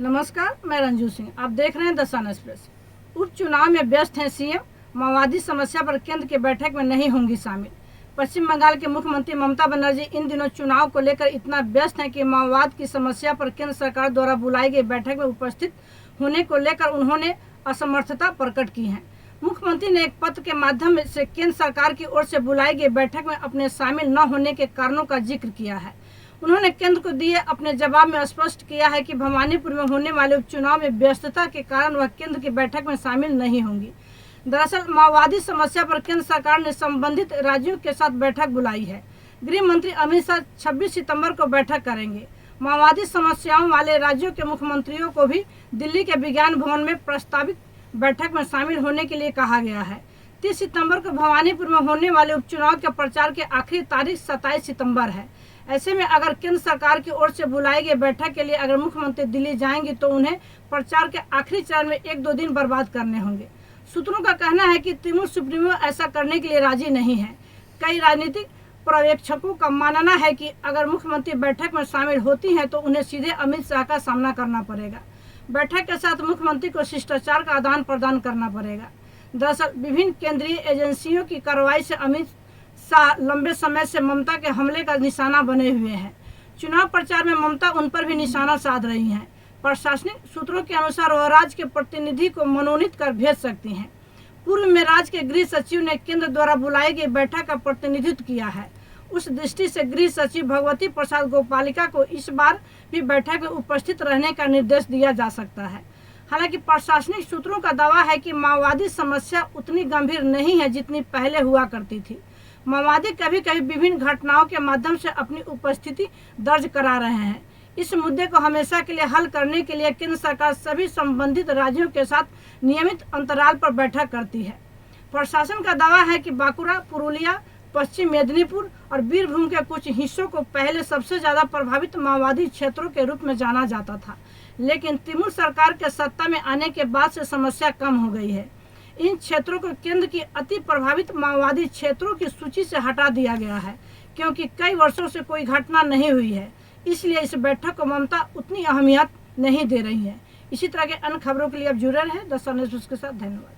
नमस्कार, मैं रंजू सिंह। आप देख रहे हैं द सन एक्सप्रेस। उपचुनाव में व्यस्त हैं सीएम। माओवादी समस्या पर केंद्र की बैठक में नहीं होंगी शामिल। पश्चिम बंगाल के मुख्यमंत्री ममता बनर्जी इन दिनों चुनाव को लेकर इतना व्यस्त हैं कि माओवाद की समस्या पर केंद्र सरकार द्वारा बुलाई गई बैठक में उपस्थित होने को लेकर उन्होंने असमर्थता प्रकट की है। मुख्यमंत्री ने एक पत्र के माध्यम से केंद्र सरकार की ओर से बुलाई गई बैठक में अपने शामिल न होने के कारणों का जिक्र किया है। उन्होंने केंद्र को दिए अपने जवाब में स्पष्ट किया है कि भवानीपुर में होने वाले उपचुनाव में व्यस्तता के कारण वह केंद्र की बैठक में शामिल नहीं होंगी। दरअसल माओवादी समस्या पर केंद्र सरकार ने संबंधित राज्यों के साथ बैठक बुलाई है। गृह मंत्री अमित शाह 26 सितंबर को बैठक करेंगे। माओवादी समस्याओं वाले राज्यों के मुख्यमंत्रियों को भी दिल्ली के विज्ञान भवन में प्रस्तावित बैठक में शामिल होने के लिए कहा गया है। 30 सितंबर को भवानीपुर में होने वाले उपचुनाव के प्रचार की आखिरी तारीख 27 सितंबर है। ऐसे में अगर केंद्र सरकार की ओर से बुलाई गई बैठक के लिए अगर मुख्यमंत्री दिल्ली जाएंगे तो उन्हें प्रचार के आखिरी चरण में 1-2 दिन बर्बाद करने होंगे। सूत्रों का कहना है कि तृणमूल सुप्रीमो ऐसा करने के लिए राजी नहीं है। कई राजनीतिक पर्यवेक्षकों का मानना है कि अगर मुख्यमंत्री बैठक में शामिल होती हैं तो उन्हें सीधे अमित शाह का सामना करना पड़ेगा। बैठक के साथ मुख्यमंत्री को शिष्टाचार का आदान प्रदान करना पड़ेगा। दरअसल विभिन्न केंद्रीय एजेंसियों की कार्रवाई से अमित शाह लंबे समय से ममता के हमले का निशाना बने हुए हैं। चुनाव प्रचार में ममता उन पर भी निशाना साध रही हैं। प्रशासनिक सूत्रों के अनुसार वह राज्य के प्रतिनिधि को मनोनीत कर भेज सकती हैं। पूर्व में राज्य के गृह सचिव ने केंद्र द्वारा बुलाई गई बैठक का प्रतिनिधित्व किया है। उस दृष्टि से गृह सचिव भगवती प्रसाद गोपालिका को इस बार भी बैठक में उपस्थित रहने का निर्देश दिया जा सकता है। हालांकि प्रशासनिक सूत्रों का दावा है कि माओवादी समस्या उतनी गंभीर नहीं है जितनी पहले हुआ करती थी। माओवादी कभी कभी विभिन्न घटनाओं के माध्यम से अपनी उपस्थिति दर्ज करा रहे हैं। इस मुद्दे को हमेशा के लिए हल करने के लिए केंद्र सरकार सभी संबंधित राज्यों के साथ नियमित अंतराल पर बैठक करती है। प्रशासन का दावा है कि बांकुड़ा, पुरुलिया, पश्चिम मेदिनीपुर और बीरभूम के कुछ हिस्सों को पहले सबसे ज्यादा प्रभावित माओवादी क्षेत्रों के रूप में जाना जाता था, लेकिन तृणमूल सरकार के सत्ता में आने के बाद से समस्या कम हो गई है। इन क्षेत्रों को केंद्र की अति प्रभावित माओवादी क्षेत्रों की सूची से हटा दिया गया है, क्योंकि कई वर्षों से कोई घटना नहीं हुई है। इसलिए इस बैठक को ममता उतनी अहमियत नहीं दे रही है। इसी तरह के अन्य खबरों के लिए आप जुड़े रहें द सन एक्सप्रेस के साथ। धन्यवाद।